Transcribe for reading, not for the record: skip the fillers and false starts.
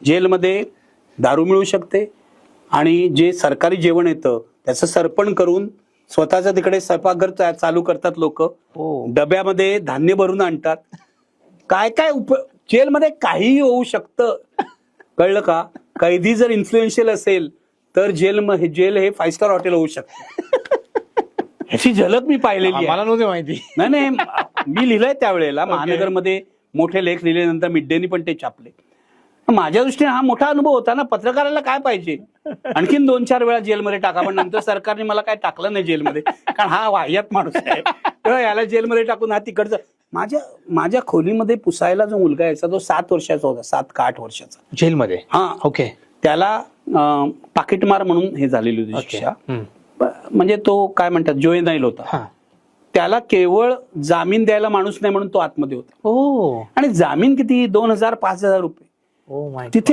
जेलमध्ये दारू मिळू शकते आणि जे सरकारी जेवण येतं त्याचं सरपण करून स्वतःच्या तिकडे स्वयंपाकघर चालू करतात लोक. डब्यामध्ये धान्य भरून आणतात. काय काय जेलमध्ये काहीही होऊ शकतं, कळलं का? कैदी जर इन्फ्लुएन्शियल असेल तर जेल हे 5 स्टार हॉटेल होऊ शकतं. ह्याची झलक मी पाहिलेली आहे. मला नव्हती माहिती. नाही मी लिहिलंय त्यावेळेला महानगरमध्ये मोठे लेख लिहिल्यानंतर मिड डेनी पण ते छापले. माझ्या दृष्टीने हा मोठा अनुभव होता ना. पत्रकाराला काय पाहिजे, आणखीन 2-4 वेळा जेलमध्ये टाका, पण नंतर सरकारने मला काय टाकलं नाही जेलमध्ये, कारण हा वाह्यात माणूस आहे. तेव्हा याला जेलमध्ये टाकून हा तिकडचं. माझ्या खोलीमध्ये पुसायला जो मुलगा यायचा तो 7 वर्षाचा होता, 7 का 8 वर्षाचा जेलमध्ये. हा. ओके. त्याला पाकिटमार म्हणून हे झालेली होती शिक्षा. म्हणजे तो काय म्हणतात जुवेनाईल होता. त्याला केवळ जामीन द्यायला माणूस नाही म्हणून तो आतमध्ये होता. आणि जामीन किती? 2,000-5,000 रुपये. तिथे